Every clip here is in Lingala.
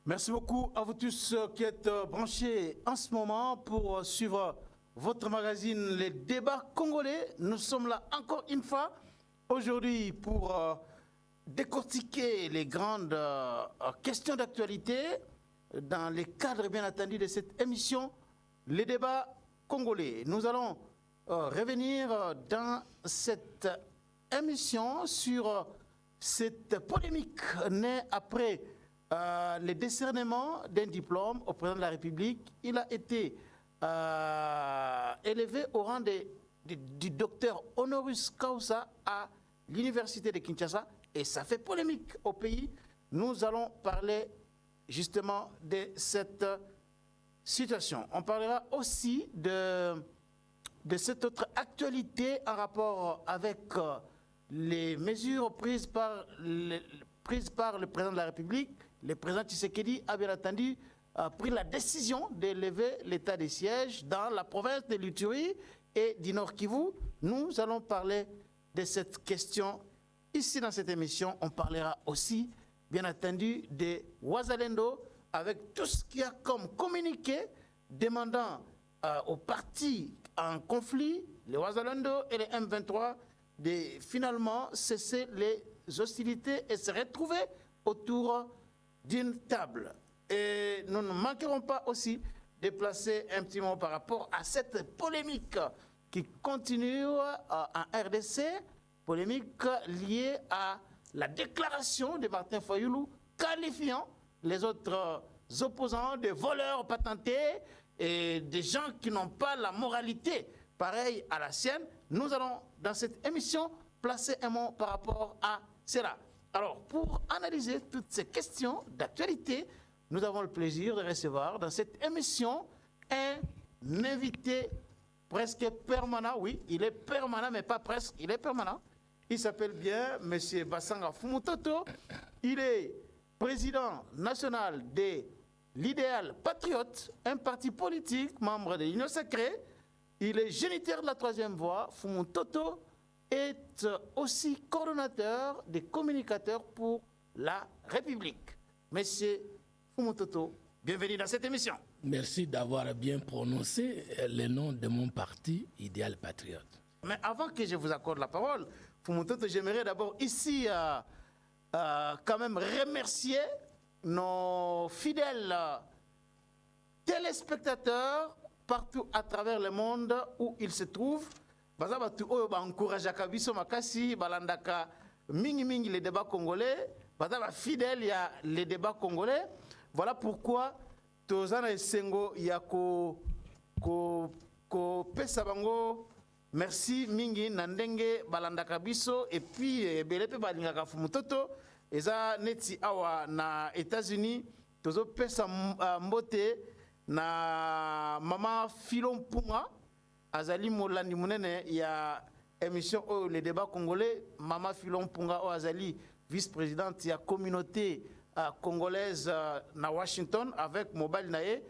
Merci beaucoup à vous tous qui êtes branchés en ce moment pour suivre votre magazine Les Débats Congolais. Nous sommes là encore une fois aujourd'hui pour décortiquer les grandes questions d'actualité dans les cadres bien attendus de cette émission Les Débats Congolais. Nous allons revenir dans cette émission sur cette polémique née après le décernement d'un diplôme au président de la République. Il a été élevé au rang du docteur honoris causa à l'université de Kinshasa et ça fait polémique au pays. Nous allons parler justement de cette situation. On parlera aussi de cette autre actualité en rapport avec les mesures prises par le président de la République. Le président Tshisekedi a bien entendu pris la décision d'élever l'état de siège dans la province de l'Ituri et du Nord Kivu. Nous allons parler de cette question ici dans cette émission. On parlera aussi, bien entendu, de Wazalendo avec tout ce qu'il y a comme communiqué demandant aux partis en conflit, les Wazalendo et les M23, de finalement cesser les hostilités et se retrouver autour d'une table. Et nous ne manquerons pas aussi de placer un petit mot par rapport à cette polémique qui continue en RDC, polémique liée à la déclaration de Martin Fayulu qualifiant les autres opposants de voleurs patentés et des gens qui n'ont pas la moralité pareille à la sienne. Nous allons dans cette émission placer un mot par rapport à cela. Alors, pour analyser toutes ces questions d'actualité, nous avons le plaisir de recevoir dans cette émission un invité presque permanent. Oui, il est permanent, mais pas presque, il est permanent. Il s'appelle bien M. Bassanga Fumutoto. Il est président national de l'Idéal Patriote, un parti politique, membre de l'Union Sacrée. Il est géniteur de la troisième voie. Fumutoto est aussi coordonnateur des communicateurs pour la République. Monsieur Fumutoto, bienvenue dans cette émission. Merci d'avoir bien prononcé le nom de mon parti, Idéal Patriote. Mais avant que je vous accorde la parole, Fumutoto, j'aimerais d'abord ici quand même remercier nos fidèles téléspectateurs partout à travers le monde où ils se trouvent. Baza batu oyo ba encourageaka biso makasi balandaka mingi les débats congolais, baza ba fidèle ya les débats congolais. Voilà pourquoi tozana esengo ya ko pesa bango merci mingi na ndenge balandaka biso et puis belepe balingaka Fumutoto eza neti awa na États-Unis tozo pesa mbote na mama Filon Punga azali molandi munene ya émission oh, les débats congolais. Mama Filon Punga oh, azali vice-présidente ya communauté congolaise na Washington avec mobile nae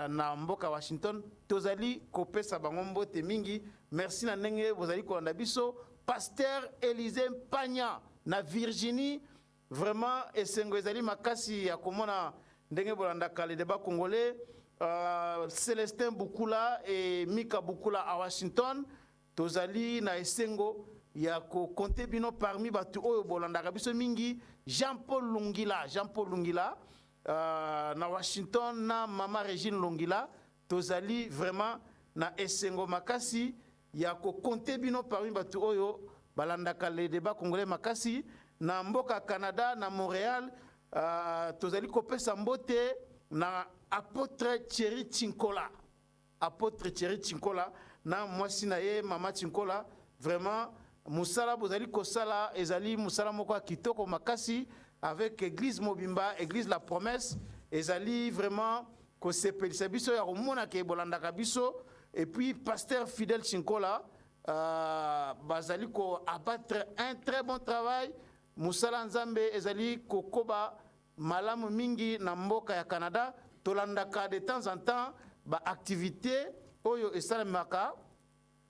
na mboka Washington. Tozali kopesa bango mbote mingi. Merci na ndenge bozali kolanda biso. Pasteur Élisée Pagna na Virginie. Vraiment esengo ezali makasi ya komona ndenge bolandaka les débats congolais. Célestin Bukula et Mika Bukula à Washington. Tozali na esengo ya ko compter bino parmi batu oyo bolandaka biso mingi. Jean-Paul Lungila na Washington na Mama Régine Lungila. Tozali vraiment na esengo makasi ya ko compter bino parmi batu oyo balandaka les débats congolais makasi na mboka Canada na Montréal. Tozali kopesa mbote na apôtre Thierry Tinkola. Apôtre Thierry Tinkola na mwasi na ye Mama Tinkola. Vraiment musala bozali kosala ezali musala moko kitoko makasi avec église Mobimba, église La Promesse. Ezali vraiment ko sepelisa biso ya komona ke bolandaka biso et puis pasteur Fidèle Tinkola bazali ko abattre un très bon travail. Musala Nzambe ezali kokoba malamu mingi na mboka ya Canada. Tolandaka de temps en temps ba activité oyo esalemaka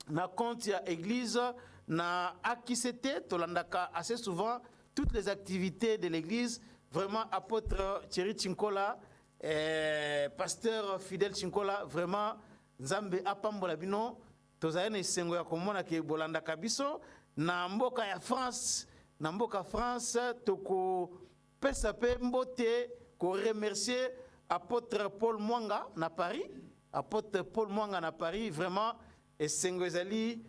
na compte ya église na Akisete. Tolandaka assez souvent toutes les activités de l'église vraiment apôtre Thierry Chinkola, pasteur Fidèle Chinkola, vraiment Nzambe apambola bino tozali na esengo ya komona ke bolanda kabiso na mboka ya France, na mboka France toko pesa pe mbote ko remercier apôtre Paul Mwanga na Paris, apôtre Paul Mwanga na Paris, vraiment esengo ezali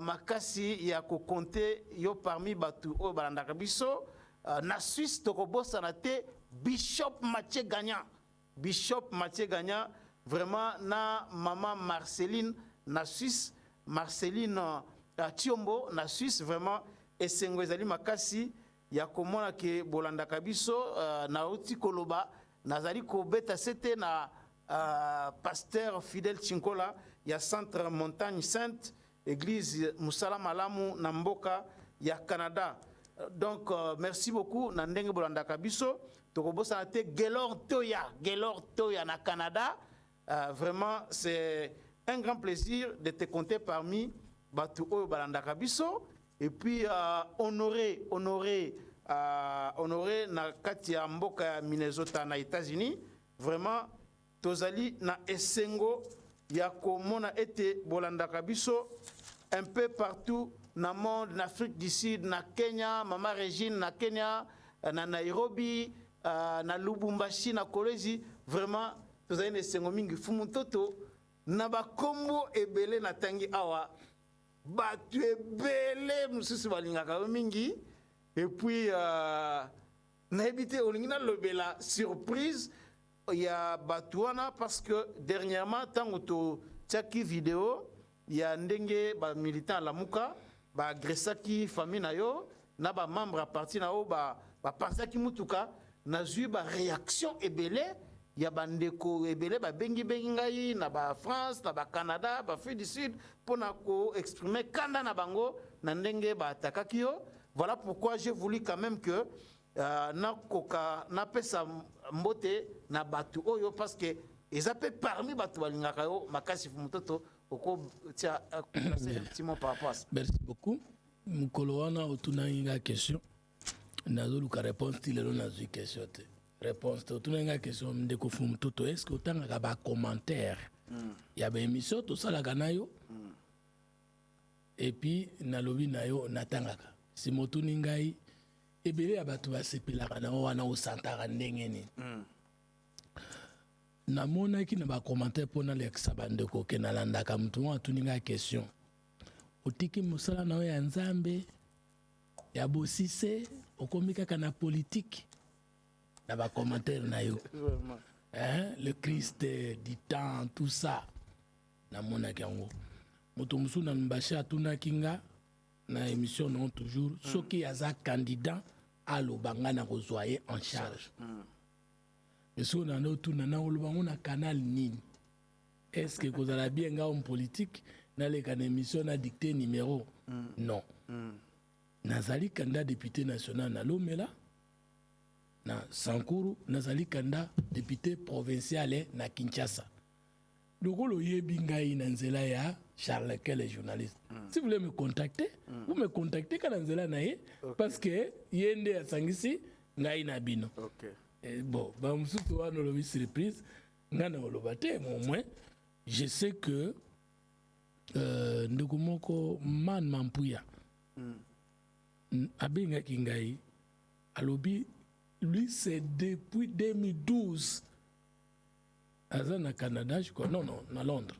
makasi ya ko compter yo parmi batu o balanda kabiso na Suisse toko bossa na te Bishop Mathieu Gagnan, Bishop Mathieu Gagnan, vraiment na maman Marceline na Suisse, Marceline Tiombo na Suisse, vraiment esengo ezali makasi ya komona ke bolanda kabiso na uti koloba nazali ko beta sete na pasteur Fidèle Chinkola ya centre Montagne Sainte église Musala Malamu na mboka ya Canada. Donc merci beaucoup na ndenge bolanda kabiso tokobosa na te Gelor Toya na Canada. Vraiment c'est un grand plaisir de te compter parmi batu oyo balanda kabiso et puis honorer na kati ya mboka ya Minnesota na États-Unis. Vraiment tozali na esengo ya komona ete bolanda kabiso un peu partout na monde, na Afrique du Sud, na Kenya, Mama Regine na Kenya, na Nairobi, na Lubumbashi, na Kolwezi. Vraiment tozali na esengo mingi fumu toto na bakombo ebele na tangi awa batu ebele mususu balingaka mingi. Et puis na ebité olingi na lobela surprise ya batuana parce que dernièrement tango to tchaki vidéo ya ndenge ba militant la muka ba agresaki famille na yo na ba membre à parti na yo ba pasaki mutuka na zui ba réaction ebele ya bandeko ebele ba bengi ngai na ba France na ba Canada ba Afrique du Sud pona ko exprimer kanda na bango na ndenge ba atakaki yo. Voilà pourquoi j'ai voulu quand même que na pesa mbote na batu oyo parce que ils appellent parmi batu balingaka yo makasi fumutoto oko tia un petit mot par rapport à ça. Merci beaucoup. Mukolo wana otuna inga question nazo luka réponse ti lelo na zui question te réponse te otuna inga question ndeko fumutoto est-ce que otanga ba commentaire ya ba émission to sala ganayo et puis na lobi na yo natangaka si motuni ngai ebele ya bato basepelaka na wana osantaka ndenge nini namonaki na bacommentaire mpona lekisa bandeko ke nalandaka motu moko atuni ngai question otiki mosala na yo ya nzambe ya bosise okomi kaka na politike na bacommentaire na yo le Christ du temps tout ça namonaki yango moto mosusu na mbashi atunaki nga na émission non toujours soki aza candidat à l'obanga na rezoyer en charge mais so na notu na olobango na canal nini est-ce que kozala bien nga homme politique na le kan émission na dicté numéro non nazali candidat député national na Lomela na Sankuru nazali candidat député provincial na Kinshasa lokolo yebi ngai na nzela ya Charles Quel est journaliste. Si vous voulez me contacter, vous me contactez quand vous êtes là, parce que yende a sangisi ngai na bino. Et bon, bah mususu wana lobi surprise, ngana olobate au moins je sais que ndeko moko man mampuya. Abenga kingai alobi lui c'est depuis 2012 azana Canada je crois non na Londres.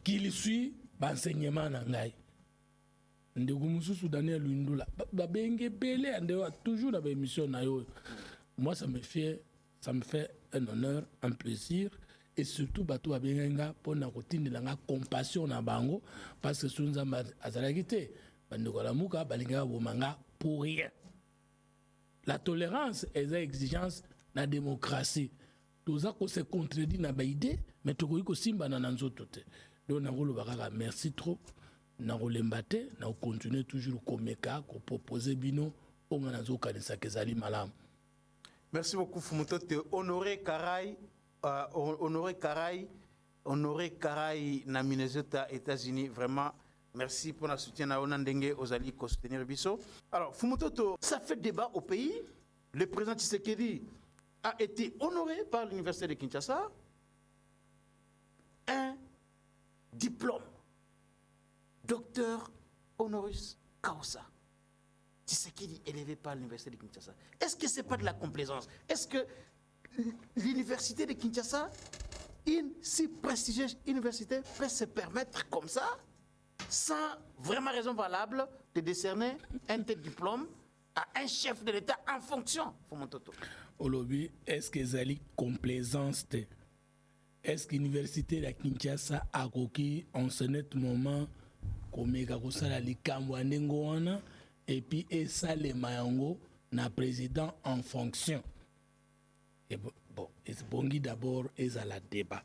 Qu'il suit l'enseignement na ngai ndeko mususu Daniel Lundula babenge bele andewa toujours na émission na yo. Moi ça me fait un honneur, un plaisir et surtout bato babenga pona kotindela nga compassion na bango parce que sunza azalaki te bandeko la muka balinga bomanga pour rien. La tolérance est une exigence na démocratie. Toza ko se contredit na ba idée mais tokoki ko simba na nzoto te. Donc merci trop. Na rolembate na continuer toujours komeka ko proposer bino onga nazo kanisa kezali malamu. Merci beaucoup Fumutoto. Honoré Karai na Minnesota, États-Unis, vraiment merci pour le soutien na onandenge ozali ko soutenir biso. Alors Fumutoto, ça fait débat au pays. le président Tshisekedi a été honoré par l'université de Kinshasa un diplôme, docteur honoris causa. Tshisekedi élevé par l'université de Kinshasa. Est-ce que ce n'est pas de la complaisance? Est-ce que l'université de Kinshasa, une si prestigieuse université, peut se permettre comme ça, sans vraiment raison valable, de décerner un tel diplôme à un chef de l'État en fonction? Au lobby, est-ce que c'est complaisance? Est-ce que l'université de Kinshasa a coquille en ce moment comme la likambo et puis et ça les mayango na président en fonction? Et bon, c'est bon d'abord et à la débat.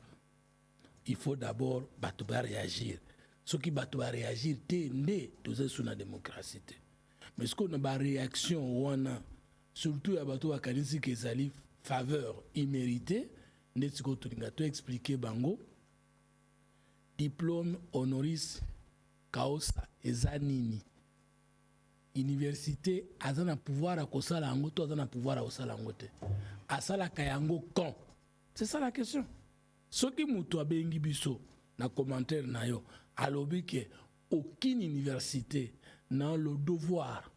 Il faut d'abord réagir. Ce qui va réagir, c'est né tous sous la démocratie. Mais ce qu'on a une réaction, surtout à bateau à Kanisi qui est faveur imméritée, n'est-ce que tu as expliqué bango diplôme honoris causa ezanini. Université a un pouvoir à kosala ngo, to a un pouvoir à osala ngo te. Asala kayango quand? C'est ça la question. Ce qui mutu abengi biso na commentaire na yo alobi que aucune université n'a le devoir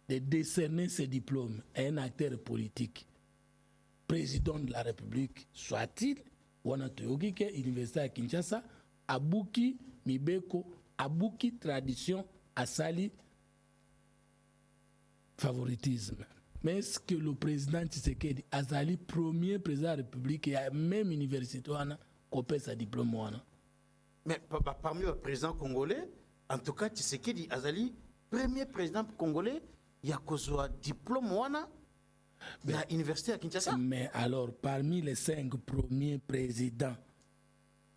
de décerner ses diplômes à un acteur politique, président de la République soit-il, ou on a toyoki que l'université à Kinshasa abuki mibeko abuki tradition asali favoritisme. Mais est-ce que le président Tshisekedi azali premier président de la République et même université wana kopé sa diplôme wana? Mais parmi les présidents congolais, en tout cas Tshisekedi azali premier président congolais, il y a kozwa diplôme wana na université à Kinshasa. Mais alors parmi les 5 premiers présidents,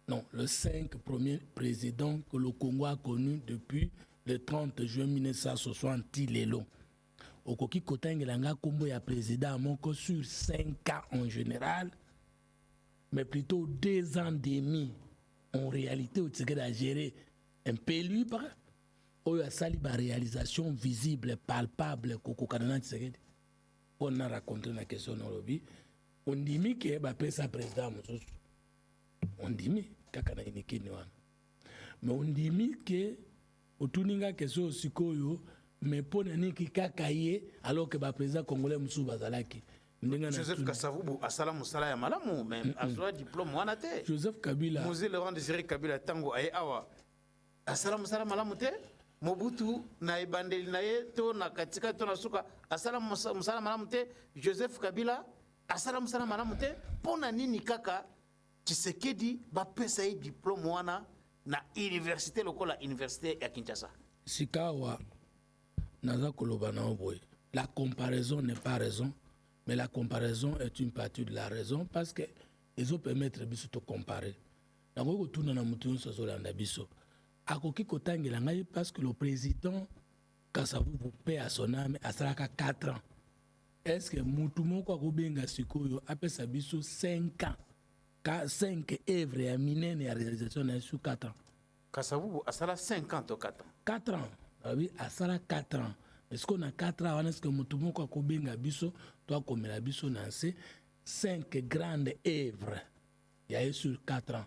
non, les 5 premiers présidents que le Congo a connus depuis le 30 juin 1960 lelo. Okoki kotangelanga kombo ya président moko sur 5 ans en général, mais plutôt 2 ans et demi en réalité où Tshisekedi a géré un peu libre, où il y a sali ba réalisation visible, palpable koko kanana Tshisekedi. On a raconté la question dans le lobby. On dit que ba pesa président mususu. On dit kaka na inikini wana. Mais on dit que otuninga question sikoyo mais pour niki kakaye alors que le président congolais Moussou Bazalaki. Joseph Kasavubu asala musala ya malamu mais azwa diplôme wana te. Joseph Kabila Mosé Laurent Désiré Kabila tango aye awa asala musala malamu te. Mobutu na ebandeli na ye to na katika to na suka asala musala malamu te. Joseph Kabila asala musala malamu te. Pona nini kaka Tshisekedi ba pesa ye diplôme wana na université lokola université ya Kinshasa? Sikawa la comparaison n'est pas raison, mais la comparaison est une partie de la raison parce que ils ont permettre de se comparer. Parce que le président Kasavubu paie à son âme à 4 ans. Est-ce que Moutoumon Kwakubenga Sikoyo a fait sa biso 5 ans? 5 œuvres à miner et à réalisation sur 4 ans. Kasavubu a 50 ou 4 ans. 4 ans. Oui, à ça 4 ans. Est-ce qu'on a 4 ans? Est-ce que Moutoumou Kwakubenga Biso, toi comme la Biso Nancé, 5 grandes œuvres. Il y a eu sur 4 ans.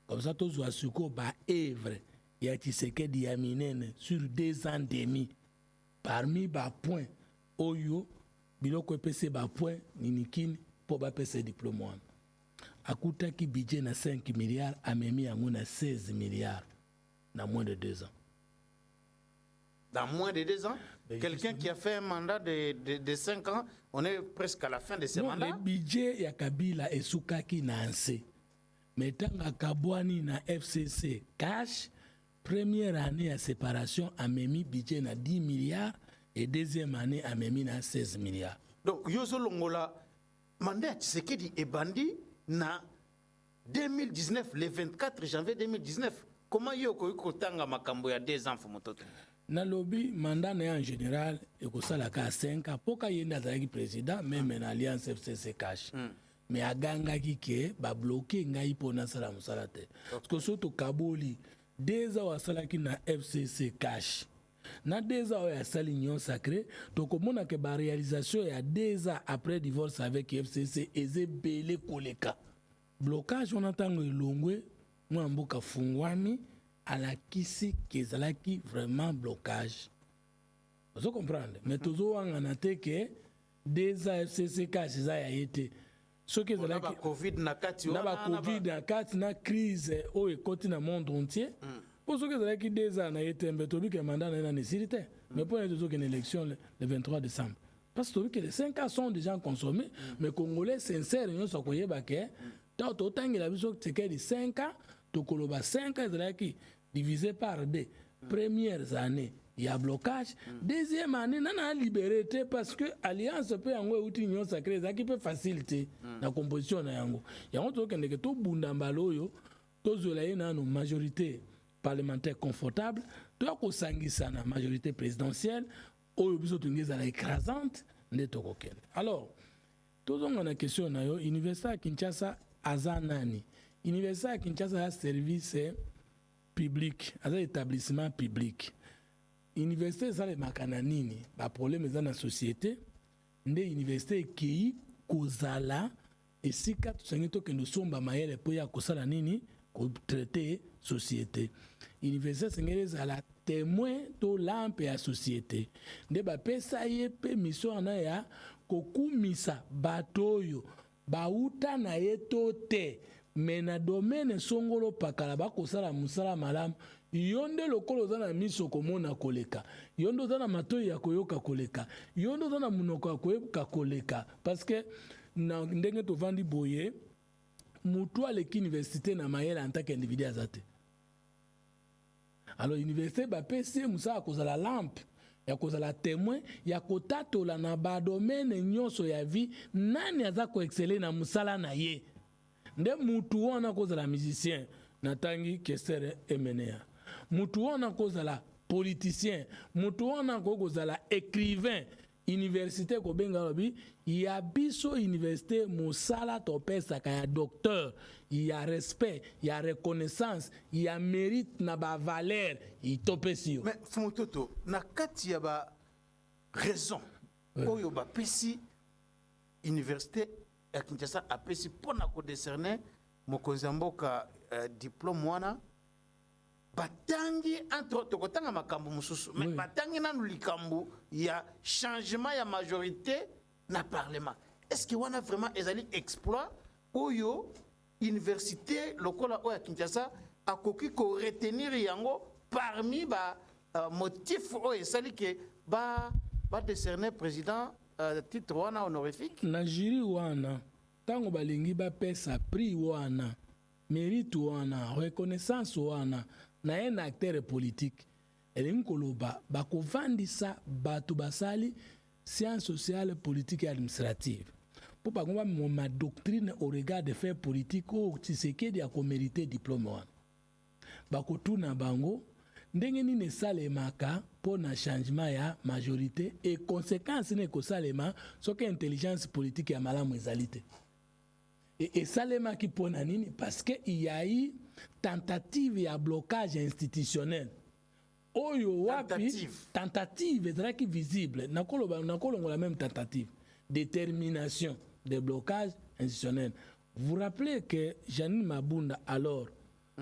Comme ça, tous les suko ba œuvres. Il y a Tshisekedi Yaminene sur 2 ans et demi. Parmi ba points, Oyo, Biloko PC ba point, Ninikin, pour ba PC diplôme. Akuta qui budget na 5 milliards, a mis en 16 milliards dans moins de 2 ans. Dans moins de 2 ans, quelqu'un qui a fait un mandat de 5 ans, on est presque à la fin de ce mandat. Le budget ya Kabila et Soukaki Nancé. Mais tant que Kabouani na FCC cash, première année à séparation a mis budget na 10 milliards et deuxième année a mis na 16 milliards. Donc, Yozo Longola, mandat Tshisekedi est bandi na 2019, le 24 janvier 2019. Comment Yoko Kotanga Makambo ya 2 ans Fumototo? Na lobby mandat en général et que ça la 5 ans pour qu'il y ait un président même en alliance FCC cash mais à ganga qui ba bloqué ngai pona sala musala te parce que surtout Kaboli 2 ans wasala ki na FCC cash na 2 ans ya sali union sacrée to komona ke ba réalisation ya 2 ans après divorce avec FCC eze belé koleka blocage on entend elongwe moi mboka fungwami alakisi kezalaki vraiment blocage. Vous comprenez? Mais toujours on a été que 2 ans FCC cash ça a été ce que ça la Covid na kati na Covid na kati na crise au ekoti na monde entier. Pour ce que ça qui 2 ans na été mbetobi que mandat na nécessité. Mais pour les autres une élection le 23 décembre. Parce que les 5 ans sont déjà consommés mais congolais sincères nous so koyeba que tant tangi biso teke di 5 ans to koloba 5 ans qui divisé par 2 premières années il y a blocage. Deuxième année, on a libéré parce que l'alliance peut avoir une union sacrée qui peut faciliter la composition. Il y a un truc qui est tout bundambalo, tout une majorité parlementaire confortable, tout a sanguissa la majorité présidentielle, ou la écrasante de Tokoken. Alors, tout le monde a une question, l'université à Kinshasa Azanani. L'université à Kinshasa a un service public, un établissement public. Université ezale makana nini ba problème eza na société nde université ekei kozala esika tosangi tokende somba mayele po ya kosala nini ko traiter société. Université sengeli ezala témoin to lampe ya société nde bapesa ye pe mission na ya kokumisa bato oyo bauta na ye to te me na domaine songolo pakala bakosala musala malamu yonde lokolo za na miso komona koleka yondo za na matoi ya koyoka koleka yondo za na munoko ya koyoka koleka parce que na ndenge to vandi boye mutu aleki université na mayela en tant qu'individu azate. Alors université ba pese musa kozala lampe ya kozala témoin ya kotatola na ba domaine nyonso ya vie nani aza ko exceller na musala na ye nde mutu wana kozala musicien natangi kesere emenea mutu wana kozala politicien mutu wana kozala écrivain université ko benga lobi ya biso université musala topesaka ya docteur ya respect ya reconnaissance ya mérite na ba valeur itopesio. Mais Fumototo na kati ya ba raison oyo ba pesi université ya Kinshasa apesi pona ko décerner mokonzi mboka diplôme wana batangi entre autres kotanga makambo mususu mais batangi nanu likambo ya changement ya majorité na parlement. Est-ce que wana vraiment ezali exploit oyo université lokola oya Kinshasa akoki ko retenir yango parmi ba motif oyo esali ke ba décerner président titre wana honorifique na jury wana tango balingi bapesa prix wana mérite wana reconnaissance wana na un acteur politique elingi koloba bakovandisa bato basali science sociale politique et administrative po bakomba ma doctrine au regard des faits politiques oyo Tshisekedi akomérite diplôme wana bakotuna bango ndenge nini esalemaka mpo na changement ya majorité et conséquence nini ekosalema soki intelligence politique ya malamu ezali te esalemaki mpo na nini parce que il y a eu tentative ya blocage institutionnel oyo wapi tentative ezalaki visible nakolongola même tentative détermination de blocage institutionnel. Vous rappelez que Janine Mabunda alors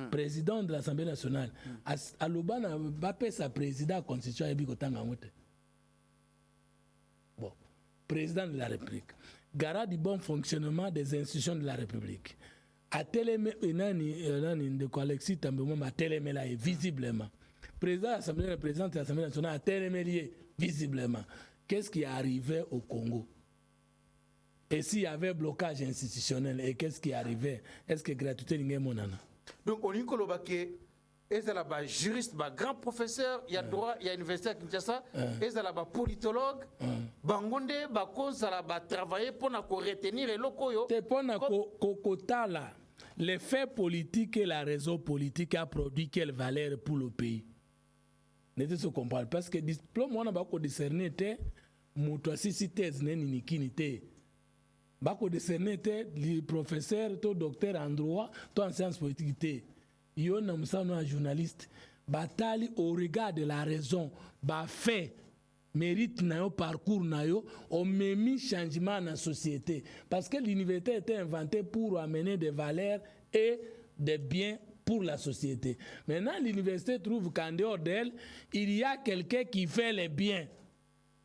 président de l'Assemblée nationale alobana bape sa président constitution ya bikotanga ngote bon président de la République garant du bon fonctionnement des institutions de la République a télémé nani de Alexis Tambemoma a télémé là visiblement président de l'Assemblée président de l'Assemblée nationale a télémé visiblement. Qu'est-ce qui est arrivé au Congo? Et s'il y avait blocage institutionnel, et qu'est-ce qui est arrivé? Est-ce que gratuité n'est pas monana? Donc, on y a un juriste, un grand professeur, il y a droit, il y a l'université à Kinshasa, il y a un politologue, bangonde, travailler pour retenir les locaux. C'est pour les faits politiques et la raison politique a produit quelle valeur pour le pays? N'était ce qu'on parle parce que diplôme on a pas discerné te muto sisi thèse neni kinité bako discerné te le professeur to docteur en droit to en sciences politiques te yo na musano journaliste batali au regard de la raison, ba fait mérite na yo, parcours na yo, on mis changement dans la société. Parce que l'université a été inventée pour amener des valeurs et des biens pour la société. Maintenant, l'université trouve qu'en dehors d'elle, il y a quelqu'un qui fait les biens.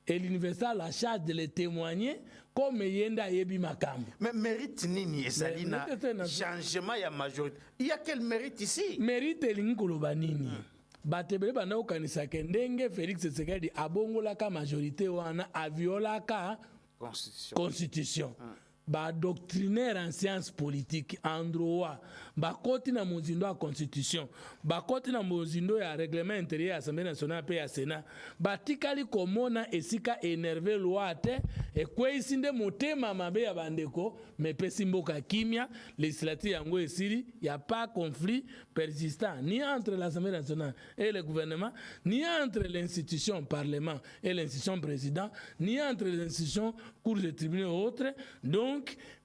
Et l'université a la charge de les témoigner comme yenda yebi makambo. Mais mérite nini esalina changement ya majorité. Il y a quel mérite ici? Mérite l'ingoloba nini. Batebele bana okanisa kendenge Félix Tshisekedi abongolaka majorité wana aviolaka constitution. Ba doctrinaire en sciences politiques en droit, ba koti na mozindo ya constitution, ba koti na mozindo ya règlement intérieur ya Assemblée nationale pe ya Sénat, ba tikali komona esika énervé loi te e kweisinde motema mabe ya bandeko me pesi mboka kimia législative yango esili ya pas conflit persistant ni entre l'Assemblée nationale et le gouvernement, ni entre l'institution parlement et l'institution président, ni entre l'institution cour de tribunal et autres. Donc,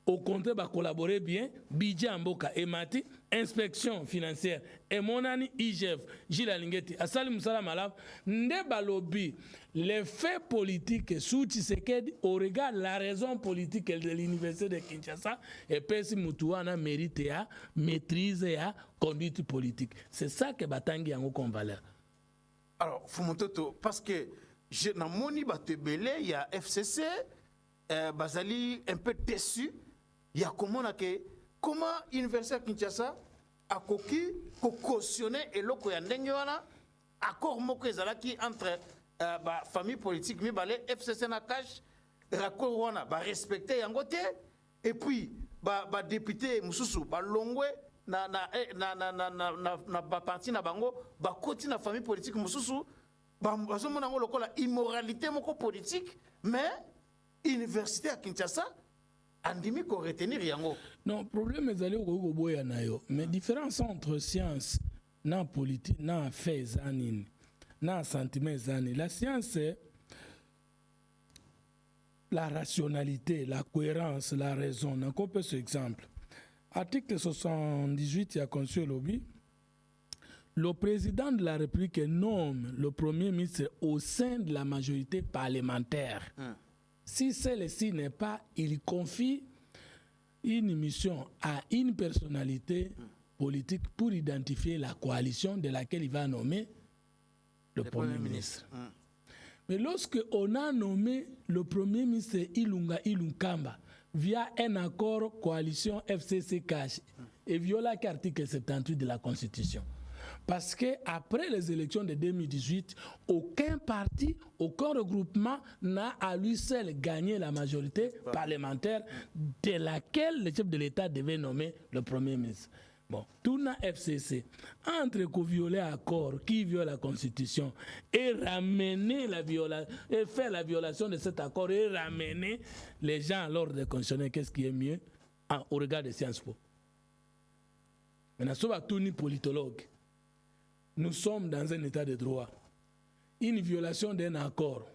au contraire, va collaborer bien. Budget Amboka Emati, inspection financière, et monani IGF, Gilles Alingeti, Asali Moussala Malab, Ndeba Lobby, les faits politiques sous Tshisekedi au regard de la raison politique de l'université de Kinshasa et Pessi Moutouana mérite à maîtriser à conduite politique. C'est ça que Batangi Yango comme valeur. Alors, Fumototo, parce que je n'ai pas de il y a FCC. Bazali un peu déçu. Il y a comment l'université de Kinshasa a cautionné et loko ya ndenge wana accord moko ezalaki entre famille politique mi balé FCC na cash raccord wana ba respecter yango te et puis ba député mususu ba longwe na parti na bango ba koti na famille politique mususu ba bazomona ngo lokola immoralité moko politique mais Université à Kinshasa, andimi ko retenir yango. Non, problème est allé au boya na yo. Mais différence entre science, na politique, na fait zanin, na sentiment zanin. La science c'est la rationalité, la cohérence, la raison. On a ce exemple. Article 78, il y a conçu lobby. Le président de la République nomme le premier ministre au sein de la majorité parlementaire. Si celle-ci n'est pas, il confie une mission à une personnalité politique pour identifier la coalition de laquelle il va nommer le Premier ministre. Mais lorsque on a nommé le Premier ministre Ilunga Ilunkamba via un accord coalition FCC-CACH et viola l'article 78 de la Constitution, parce qu'après les élections de 2018, aucun parti, aucun regroupement n'a à lui seul gagné la majorité parlementaire de laquelle le chef de l'État devait nommer le Premier ministre. Bon, tout na FCC, entre qu'on violer l'accord qui viole la Constitution et ramener la violation, et faire la violation de cet accord et ramener les gens à l'ordre constitutionnel, qu'est-ce qui est mieux au regard des Sciences Po. Maintenant, ce va tout ni politologue. Nous sommes dans un état de droit. Une violation d'un accord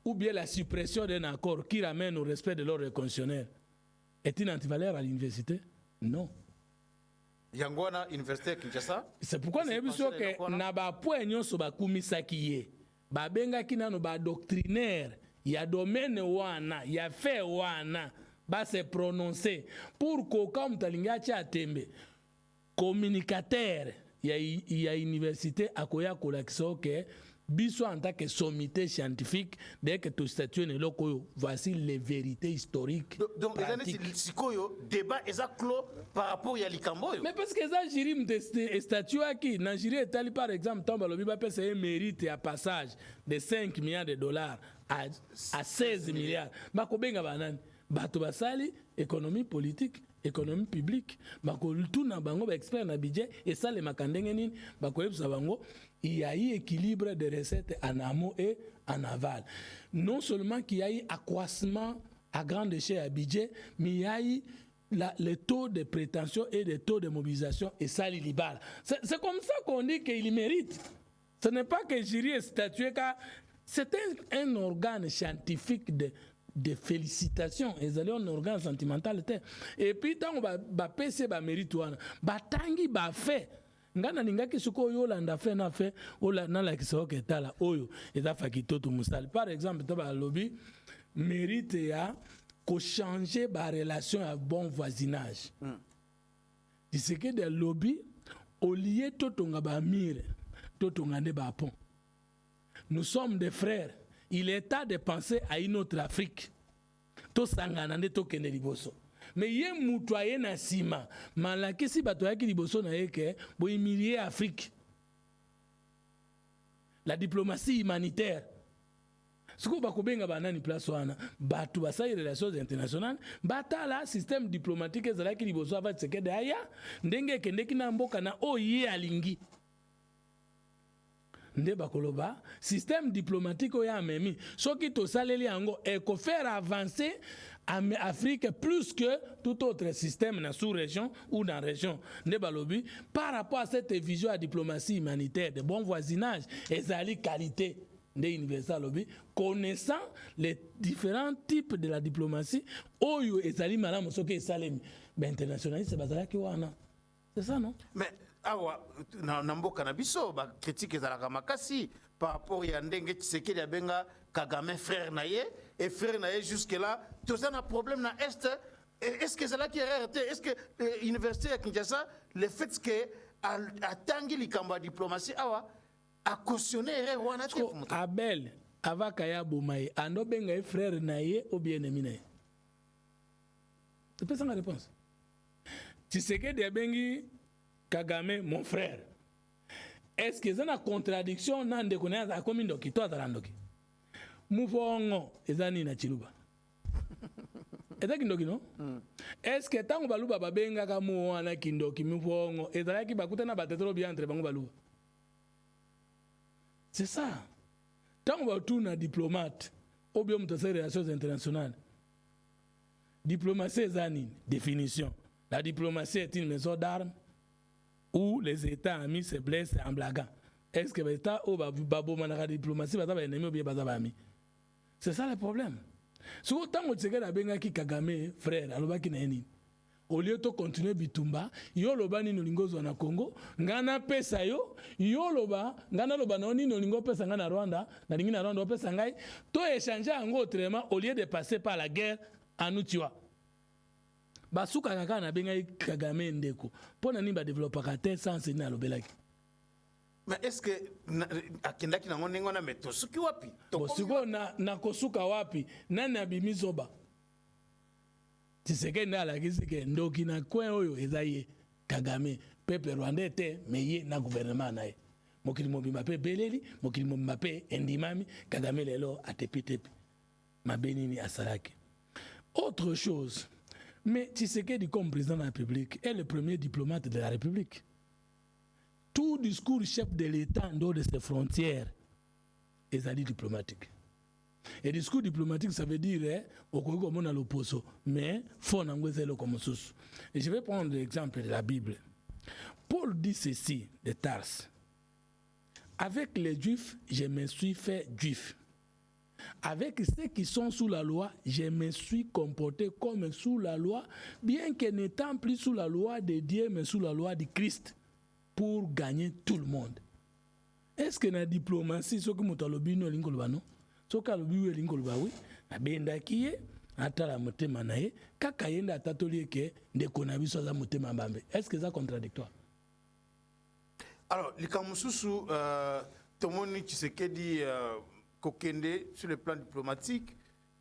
ou bien la suppression d'un accord qui ramène au respect de l'ordre constitutionnel est une antivaleur à l'université? Non. Yangwana Université Kinshasa. C'est pourquoi nous avons dit que na ba point nyonso ba kumisaki ye. Ba benga kina no ba doctrinaire, ya domaine wana, ya fait wana, ba se prononcer pour que comme talinga cha tembe communicateur il y a une université à Koya Kolakso que biso en tant que sommité scientifique dès que tu statues ne loko voici les vérités historiques. Donc les années sikoyo débat est clos par rapport à Likamboyo. Mais parce que ça jury me statue qui na jury etali par exemple tombe lobi ba pesa un mérite à passage de 5 milliards de dollars à 16 milliards. Ba ko benga banani bato basali économie politique économie publique bako tout na bango ba expert na budget et ça les makandenge nini bako yebsa bango il y a eu équilibre de recettes en amont et en aval. Non seulement qu'il y a eu accroissement à grande échelle à budget, mais il y a eu le taux de prétention et le taux de mobilisation et ça les libère. C'est comme ça qu'on dit qu'il mérite. Ce n'est pas que jury est statué car c'est un organe scientifique de félicitations, ils ont un organe sentimental. Et puis, tant que va PC va mérite, va tangi va fait. ngana ningaki siko yo landa fe na fe ola na la kiso ke tala oyo eza fakito to musali. Par exemple to ba lobby mérite ya ko changer ba relation à bon voisinage. C'est que des lobbies au lieu to tonga ba mire to tonga ne ba pont. Nous sommes des frères. Il est temps de penser à une autre Afrique. To sangana ne to kende liboso. Mais yé mutoye na sima malaki si bato yaki liboso na yeke bo humilier Afrique. La diplomatie humanitaire. Ce qu'on va kobenga banani place wana bato basai relations internationales batala système diplomatique ezalaki liboso ava tsekede aya ndenge kendeki na mboka na oye alingi. Nde bakoloba système diplomatique oya amemi soki to saleli yango et ko faire avancer Afrique plus que tout autre système dans sous-région ou dans région. Nde balobi par rapport à cette vision à diplomatie humanitaire de bon voisinage ezali qualité de universal lobby connaissant les différents types de la diplomatie oyo ezali malamu soki esalemi ben internationaliste bazalaki wana. C'est ça non? Mais awa na mboka na biso ba critique ezalaka makasi par rapport ya ndenge Tshisekedi abenga Kagame frère naye et frère naye jusque là tout ça na problème na est-ce que c'est là qui erreur est-ce que l'université à Kinshasa le fait que atangi likamba diplomatie awa a cautionné erreur wana te Abel avakaya bomaye ando benga frère naye ou bien ennemi naye. C'est pas ça la réponse. Tshisekedi abengi Kagame, mon frère. Est-ce que c'est une contradiction dans le connaissance à combien de kito à Tarandoki? Moufongo, ezani na chiluba. Est-ce kindoki non? Est-ce que tant que baluba babenga kamu wana kindoki moufongo, ezalaki bakuta na batetro bien entre bango baluba. C'est ça. Tant que tu na diplomate, ou bien tu as relations internationales. Diplomatie ezani définition. La diplomatie est une maison d'armes où les États amis se blessent en blaguant. Est-ce que les États ou la diplomatie va ennemi ou bien amis? C'est ça le problème. Si autant que tu as dit Kagame frère, alors qui n'est au lieu de continuer bitumba, yo loba ni nolingozo na Congo, ngana pesa yo loba, ngana loba na ni nolingo pesa ngana Rwanda, na lingi na Rwanda pesa ngai, to échanger en autrement au lieu de passer par la guerre en outua. Basuka kaka na benga Kagame ndeko pona ni ba développer ka sans enseigner à lobelaki. Mais est-ce que akendaki na ngonengo na meto suki wapi to siko na kosuka wapi nani abimizoba Tshisekedi na la kisike ndoki na kwen oyo ezaye Kagame peuple rwandais te meye na gouvernement nae mokili mobimba pe beleli mokili mobimba pe endimami Kagame lelo atepi mabenini asalaki. Autre chose. Mais Tshisekedi, comme président de la République, est le premier diplomate de la République. Tout discours chef de l'État en dehors de ses frontières est diplomatique. Et discours diplomatique, ça veut dire au Congo, on a l'opposé, mais faut n'engueuser le comme sous. Et je vais prendre l'exemple de la Bible. Paul dit ceci de Tars. Avec les Juifs, je me suis fait juif. Avec ceux qui sont sous la loi, je me suis comporté comme sous la loi, bien que n'étant plus sous la loi de Dieu, mais sous la loi de Christ, pour gagner tout le monde. Est-ce que la diplomatie, ce que nous avons dit, nous avons ce que nous avons dit, nous avons dit, atala motema nae kaka yenda atatoli ke ndeko na biso za motema mbambe. Est-ce que c'est contradictoire? Alors, likamususu tomoni Tshisekedi kokende sur le plan diplomatique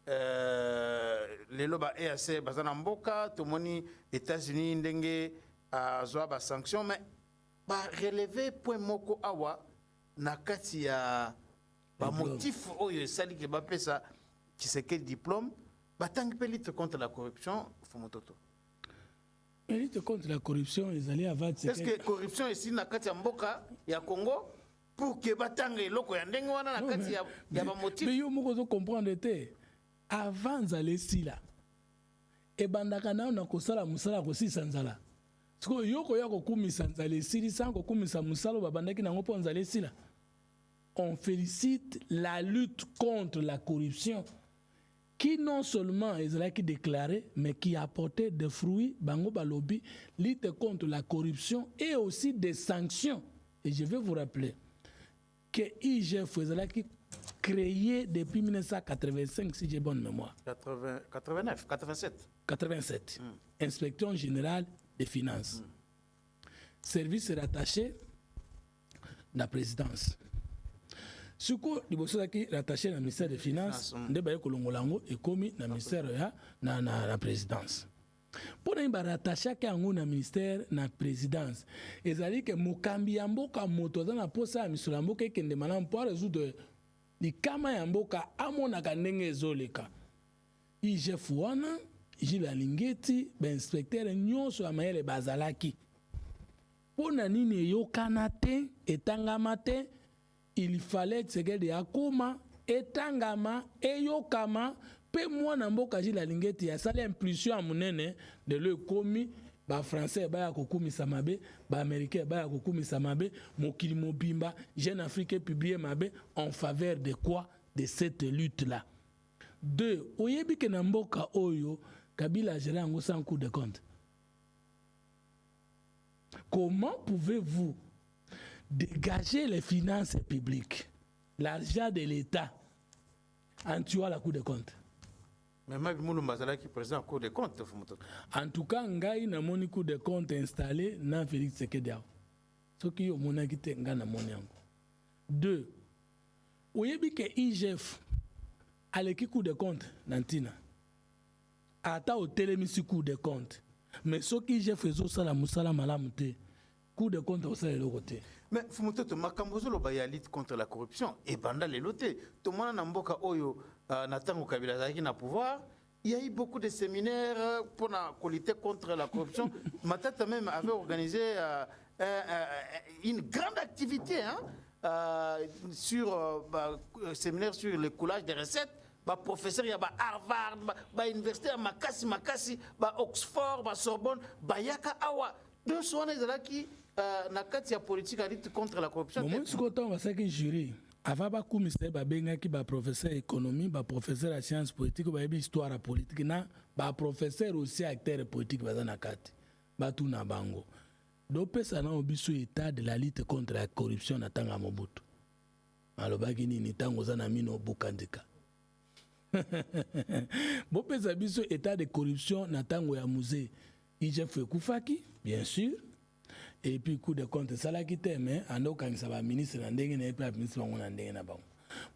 les loba EAC bazana mboka tomoni États-Unis ndenge azwa ba sanctions mais ba relever point moko awa na kati ya ba motif oyo esali ke ba pesa Tshisekedi diplôme batangi pe lutte contre la corruption Fumototo. Lutte contre la corruption ezali avant est-ce que corruption ici na kati ya mboka ya Congo pour que batange loko ya ndenge wana na kati ya ba motif? Mais yo moko zo comprendre te avant zale sila e bandaka na kosala musala ko si sanzala siko yoko ya ko kumisa nzale sili sango kumisa musalo babandaki nango po nzale sila. On félicite la lutte contre la corruption. qui non seulement qui déclaré, mais qui apportait des fruits, bango balobi, lutte contre la corruption et aussi des sanctions. Et je vais vous rappeler que IGF qui créé depuis 1985, si j'ai bonne mémoire. 89, 87. 87. Inspection générale des finances. Service rattaché à la présidence. Ce qui est rattaché au ministère des Finances, est commis dans le ministère de la présidence. Pour nous rattacher à ministère de la présidence, c'est-à-dire que Mukambi Amboka moto dans la poste à Misulamboka qui demande pour résoudre les kama Amboka amona kanenge zoleka. IGF wana, Gilles Lingeti, inspecteur nyonso amayele bazalaki. Pour nini yo kanate etangamate. Il fallait que de akoma etangama eyokama pe mwana mboka Gilles Lingeti ya sala impulsion à munene de le commis ba français ba kokumi samabe ba américain ba kokumi samabe mokili mobimba Jeune Afrique publié mabe en faveur de quoi, de cette lutte là. Deux, oyebi ke na mboka oyo Kabila géré en sans coup de compte. Comment pouvez-vous dégager les finances publiques, l'argent de l'État, en tuant la Cour des comptes? Mais même Moulumba qui présente la Cour des comptes. En tout cas, Ngaï n'a mon Cour des comptes installé dans Félix Sekediao. Ce qui est mon acquitté, Nga n'a mon yango. Deux, oyebi que IGF a l'équipe Cour des comptes Nantina. Ata au télémisi Cour des comptes. Mais ce qui IGF fait ça la musala malamute. Cour des comptes aussi de l'autre côté. Mais Fumoto Makambozo lo ba lutte contre la corruption et banda les lotés. Tout le monde mboka oyo natango Kabila zaki na pouvoir. Il y a eu beaucoup de séminaires pour lutter contre la corruption. Matata même avait organisé une grande activité sur séminaire sur le coulage des recettes. Ba professeur ya ba Harvard, ba université à Makasi, ba Oxford, ba Sorbonne, ba yaka awa. Deux soins qui na kati ya politique à lutte contre la corruption. Moi ce qu'on va que jury avant ba commissaire ba benga ki ba professeur économie, ba professeur à sciences politiques, ba histoire à politique na ba professeur aussi acteur politique ba na kati. Ba tout na bango. Do pesa na obiso état de la lutte contre la corruption na tanga Mobutu. Aloba kini ni tango za na mino bukandika. Bo pesa biso état de corruption na tango ya musée. IGF Koufaki, bien sûr. Et puis, coup de compte, ça l'a quitté, mais en aucun cas, le ministre n'a pas de ministre.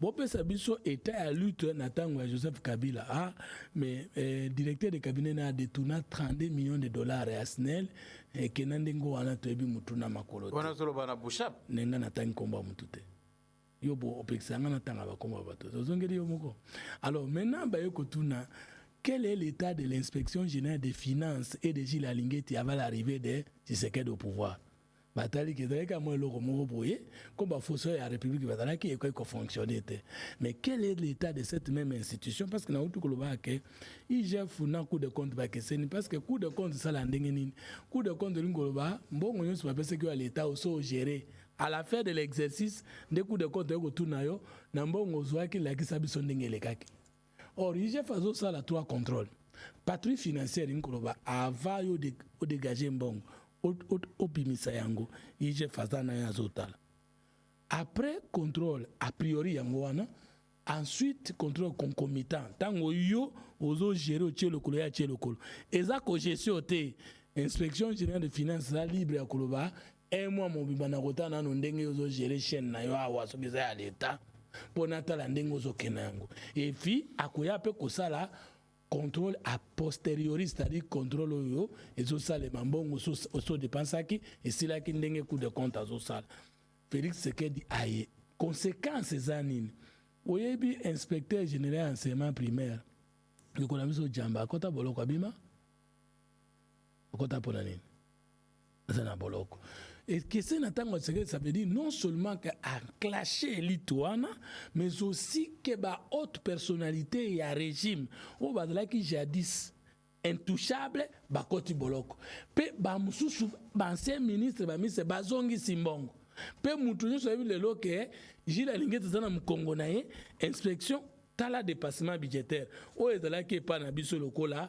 Bon, ça biso était à lutte, Nathan Joseph Kabila. Ah, mais directeur de cabinet a détourné 32 millions de dollars à SNEL et que Nandengo a tué Mutuna Makolo. On a solo bana bouchap. Nenga Nathan Komba Mutute. Yobo, Opexanga Nathan Abakomba Bato. Alors, maintenant, Bayoko Tuna. Quel est l'état de l'inspection générale des finances et de Gilles Lingeti avant l'arrivée de Tshisekedi au pouvoir? Batali qui est comme le Romo Boye, comme il faut que la République Batala qui est fonctionné. Mais quel est l'état de cette même institution? Parce que nous avons tout le monde qui IGF n'a coup de compte parce que coup de compte ça l'andengeni, coup de compte l'ingoloba, bon on se rappelle que l'État aussi géré. À la fin de l'exercice, des coups de compte au tournayo, n'ambon ozoa qui la qui sabi sondengélekaki. Or, IGF fait ça la trois contrôles. Patrouille financière, avant de dégager un bon, au bimisa yango, IGF fait ça na zotala. Après contrôle a priori yangoana, ensuite contrôle concomitant. Tango yo ozo gérer au tchelo kolo ya tchelo kolo. Eza ko gestion te inspection générale des finances la libre ya koloba, un mois mon bibana rota na no ndenge ozo gérer chaîne na yo awa so biza ya l'état. Pour natala ndengo zo kenango et puis akoya pe kosala contrôle a posteriori, c'est-à-dire contrôle yo et zo sale mambongo so dépensaki et c'est là qui ndenge coup de compte à zo sale Félix Sekedi aye conséquences zanine oyebi inspecteur général enseignement primaire yokona biso jamba kota boloko abima kota pona nini zana boloko. Et que c'est ça veut dire non seulement qu'à clasher l'Itoana, mais aussi que la haute personnalité et un régime, où là qui jadis intouchable, bah koti boloko. Pe bah mususu, bah ancien ministre, bah ministre, bah zongi simbongo. Pe mutunyo soit vu le loke, Gilles Lingeti zana mkongo nae, inspection tala dépassement budgétaire o ezala ki pa na biso lokola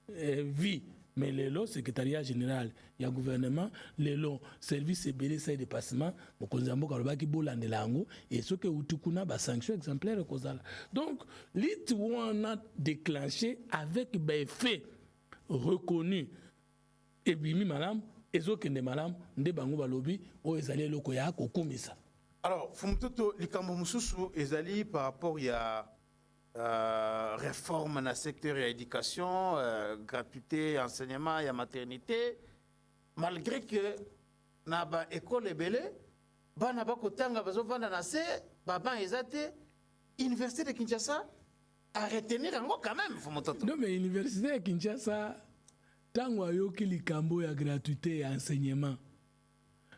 vie mais le secrétariat général il y a gouvernement le service ebele ça dépassement mokonzi mboka lobaki bolandela yango et ce que utukuna ba sanction exemplaire kozala donc lit on a déclenché avec des faits reconnus et bimi malam ezokende malam nde bango balobi o ezali loko ya kokumisa. Alors fumututo likambo mususu ezali par rapport ya réforme dans le secteur de l'éducation, gratuité, enseignement, et maternité, malgré que dans l'école est belle, bana bakotanga bazovanda na se, baba ezate, université de Kinshasa a retenir quand même fumututo. Non mais université de Kinshasa tango ayoki likambo ya gratuité et enseignement.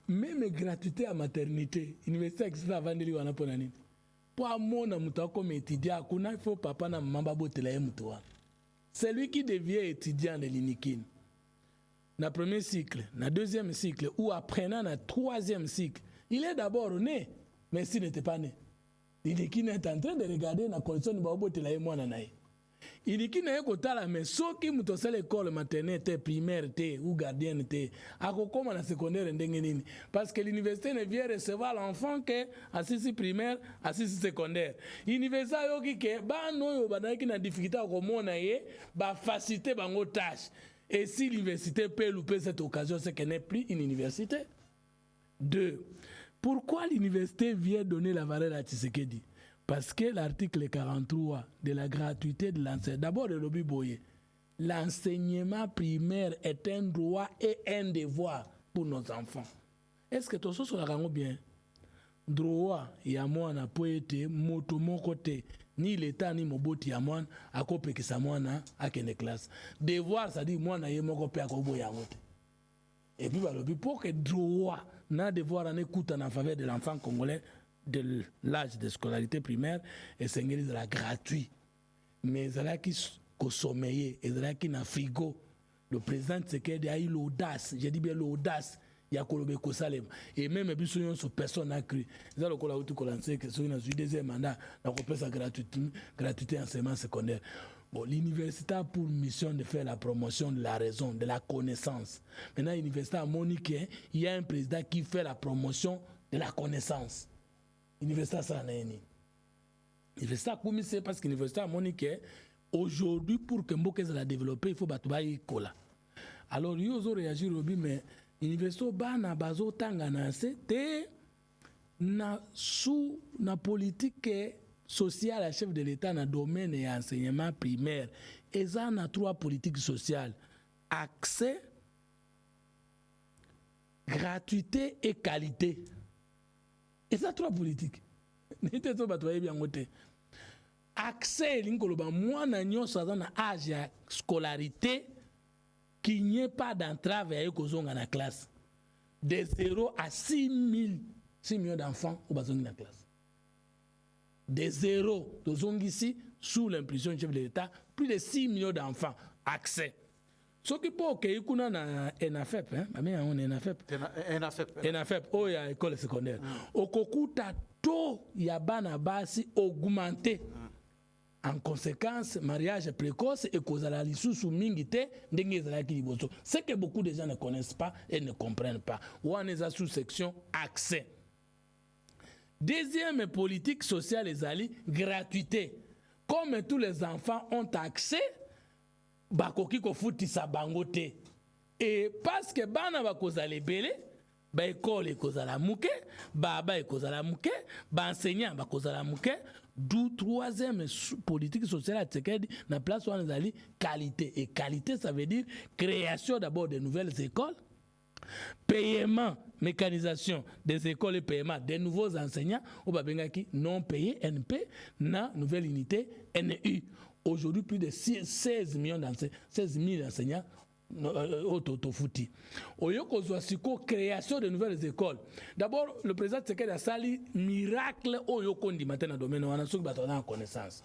Même gratuité à maternité, université existe avant de wana pona nini. Pour mon amuta comme étudiant, il faut papa na maman botela mutuwa. C'est lui qui devient étudiant de l'Inikine. Na premier cycle, na deuxième cycle ou apprenant na troisième cycle, il est d'abord né, mais s'il n'était pas né. L'Inikine est en train de regarder la condition de botela mwana nae. Iniki na yeko tala mais soki muto sala école maternelle primaire ou gardienne akokoma na secondaire ndenge nini parce que l'université ne vient recevoir l'enfant que assisi primaire assisi secondaire université yoki ke bano yo banaki na difficulté akomona ye ba faciliter bango tâche et si l'université peut louper cette occasion c'est qu'elle n'est plus une université. 2. Pourquoi l'université vient donner la valeur à Tshisekedi? Parce que l'article 43 de la gratuité de l'enseignement, d'abord le lobby boye, l'enseignement primaire est un droit et un devoir pour nos enfants. Est-ce que tout ça sur la bien? Droit, il y a moi na poete, moto mon côté, ni l'État ni moboti ya moi, à copé que ça moi na à quelle classe. Devoir, ça dit moi na yé mon copé à kobo ya mote. Et puis le lobby pour que droit na devoir en écoute en faveur de l'enfant congolais de l'âge de scolarité primaire et c'est de la gratuit mais là qui sommeiller et là qui na frigo le président Tshisekedi a eu l'audace, j'ai dit bien l'audace ya kolobe ko salem et même biso sur personne n'a cru ça le kola utu kolancer que sur une deuxième mandat na ko pesa gratuité enseignement secondaire. Bon, l'université a pour mission de faire la promotion de la raison, de la connaissance. Maintenant l'université a moniqué, il y a un président qui fait la promotion de la connaissance. L'université ça n'a ni. L'université comme c'est parce que l'université a moniqué aujourd'hui pour que Mboka la développer il faut battre école. Alors ils ont réagi Robi mais l'université bana bazo tanga na c'était na sous na politique sociale à chef de l'État dans domaine et enseignement primaire et ça na 3 politiques sociales accès, gratuité et qualité. Et ça 3 politiques. N'était pas batoyer bien côté. Accès l'ingoloba moi na nyonso dans âge de scolarité qu'il n'y ait pas d'entrave à ekozonga na classe. De 0 à 6 millions d'enfants au bazongi na classe. De 0 de ici sous l'impulsion du chef de l'État plus de 6 millions d'enfants accès. Ce qui peut que kuna na ENAFEP mais on ENAFEP oh ya école secondaire okokuta to ya bana basi augmenté en conséquence mariage précoce et kozala lisusu mingi te ndenge ezalaki liboso c'est que beaucoup de gens ne connaissent pas et ne comprennent pas wana eza sous section accès. Deuxième politique sociale ezali gratuité comme tous les enfants ont accès bakoki ko futisa bango te et parce que bana bakozala ebele ba école ekozala muke baba ekozala muke ba enseignant bakozala muke d'où troisième politique sociale à Tshisekedi na place où on ezali qualité et qualité ça veut dire création d'abord de nouvelles écoles, paiement, mécanisation des écoles et paiement des nouveaux enseignants ou babengaki non payés NP na nouvelle unité NU. Aujourd'hui, plus de 16 000 enseignants au Totofouti. Au Yoko création de nouvelles écoles. D'abord, le président Tshisekedi a sali miracle au Yoko ndi matin dans le domaine où on a en connaissance.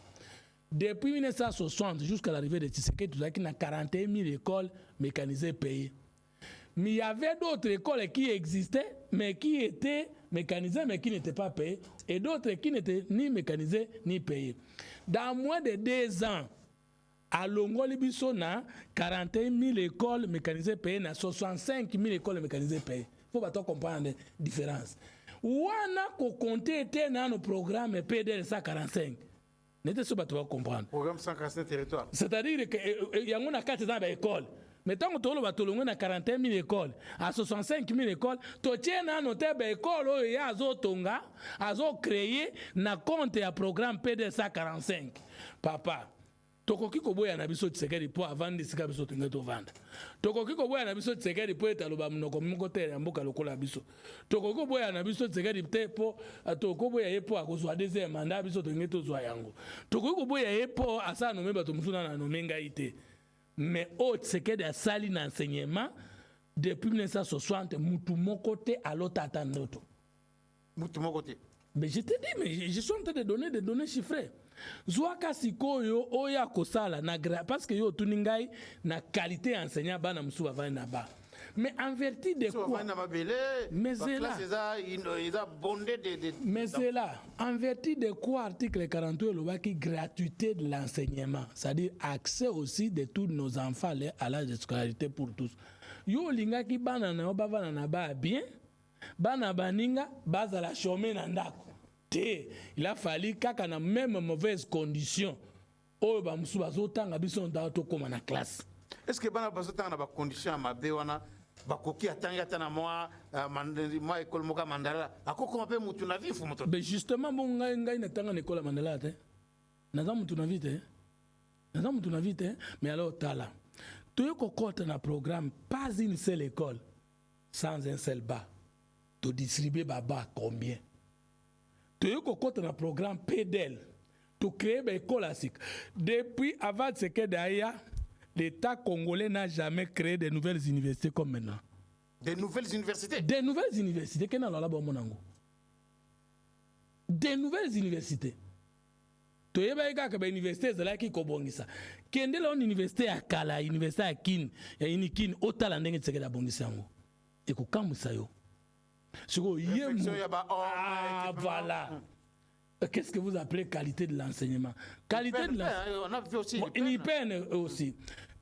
Depuis 1960 jusqu'à l'arrivée de Tshisekedi, il y a 41 000 écoles mécanisées payées. Mais il y avait d'autres écoles qui existaient, mais qui étaient mécanisées, mais qui n'étaient pas payées, et d'autres qui n'étaient ni mécanisées ni payées. Dans moins de 2 ans, à Longoli biso na 41 000 écoles mécanisées payées, na 65 000 écoles mécanisées payées. Il faut pas comprendre la différence. Wana ko compter était dans nos programmes PDL 145. N'était ce pas comprendre. Programme 145 territoires. C'est-à-dire que y a une carte dans l'école. Mais tant que tu as 41 000 écoles, à 65 000 écoles, tu tiens à noter que l'école a créé un compte à programme PDL 145. Papa. Tokoki koboya na biso tsekeri po avandi sika biso tungeto vanda. Tokoki koboya na biso tsekeri po etaloba munoko moko te ya mboka lokola biso. Tokoki koboya na biso tsekeri te po tokoboya ye po akozwa deuxième mandat biso tungeto zwa yango. Tokoki koboya ye po asa no meba to musuna na no menga ite. Mais au tsekeri asali na enseignement depuis 1960 mutu moko te alota atandoto. Mutu moko te. Mais je te dis, mais je suis en train de donner des données chiffrées. Zwaka sikoyo oya kosala na parce que yo tuningai na qualité enseignant bana musu avani na ba. Mais en vertu de quoi? Mais c'est là. Mais c'est là. En vertu de quoi article 42 le qui gratuité de l'enseignement, c'est-à-dire accès aussi de tous nos enfants à l'âge de scolarité pour tous. Yo linga ki bana na bavana na ba bien, bana baninga baza la chômer na ndako. Il a fallu kaka na même mauvaise condition. Oh ba musu bazotanga biso ndato koma na classe. Est-ce que bana bazotanga na ba condition mabe wana bakoki atanga tana moi moi école moka mandala akoko mabe mutu na vifu mutu. Mais justement bon ngai na tanga na école mandala te. Naza mutu na vite. Naza mutu na vite mais alors tala. Tu kokota na programme pas une seule école sans un seul bas. Tu distribuer baba combien? Tu as un programme PDL, tu crées une école classique. Depuis avant ce que d'ailleurs, l'État congolais n'a jamais créé de nouvelles universités comme maintenant. Des nouvelles universités? Des nouvelles universités. Qu'est-ce que des nouvelles universités. Tu as une université qui kobongisa. Kende la université à Kala, université à Kin, et une Kin, autant de ce que la bongisa. Et ko kamusa yo. Ah, voilà. Qu'est-ce que vous appelez qualité de l'enseignement? Qualité de l'enseignement. Ni peine aussi.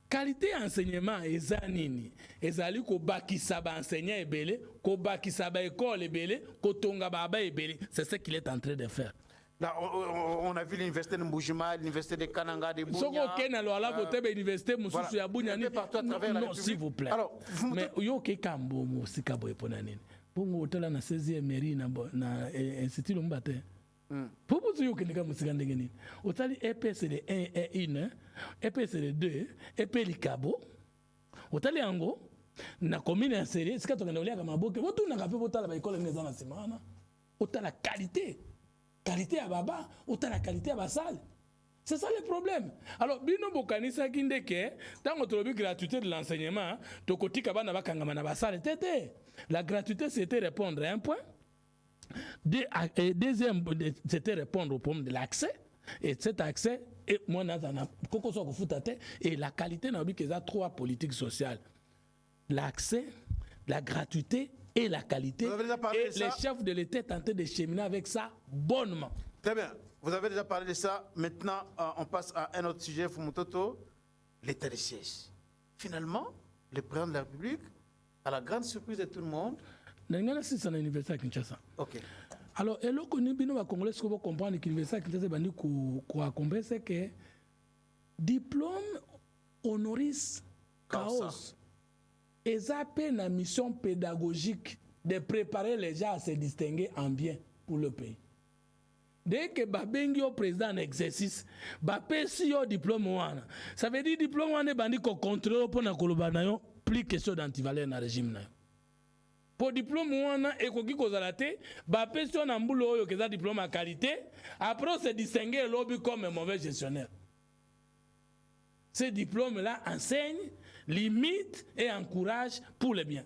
Qualité d'enseignement, ezanini. Ezali ko bakisa ba enseignant ebele, ko bakisa ba école ebele, ko tonga baba ebele. C'est ce qu'il est en train de faire. Là, on a vu l'université de Mbujima, l'université de Kananga, de Bunia. Non, s'il vous plaît. Alors, mais yo ke kambo mo sikabo epona nini. Bongo hôtel na 16e mairie na institut Lombate. Pourquoi tu yoke ndika musika ndenge nini? Otali EPCD 1 et 1, EPCD 2, EP likabo. Otali yango na commune en série, sika to ngana maboke, botu na kape botala ba école ngeza na semana. Otala qualité. Qualité à baba, autant la qualité à basale. C'est ça le problème. Alors, bino bokanisa kindeke, tant que tu as gratuité de l'enseignement, to koti kabana bakangama na basale tete. La gratuité c'était répondre à un point. Deuxième, c'était répondre au problème de l'accès. Et cet accès, et moi nazana koko so kofutate et la qualité na bi que ça 3 politiques sociales. L'accès, la gratuité et la qualité. Et les chefs de l'État tentaient de cheminer avec ça bonnement. Très bien. Vous avez déjà parlé de ça. Maintenant, on passe à un autre sujet, Fumutoto, l'état de siège. Finalement, le président de la République, à la grande surprise de tout le monde... C'est l'université à Kinshasa. Ok. Alors, et là, nous Congolais, ce qu'on va comprendre, que l'université à Kinshasa, c'est que diplôme honoris causa. Et ça a une mission pédagogique de préparer les gens à se distinguer en bien pour le pays. Dès que Babengi au président en exercice, Bapé si au diplôme ouana. Ça veut dire diplôme ouana bandi ko contrôle pour na kolobanayo plus question d'antivaleur na régime na. Pour diplôme ouana et ko ki kozalate, Bapé si on a mbulo oyo keza diplôme à qualité, après on se distinguer lobby comme un mauvais gestionnaire. Ces diplômes-là enseignent, limitent et encouragent pour le bien.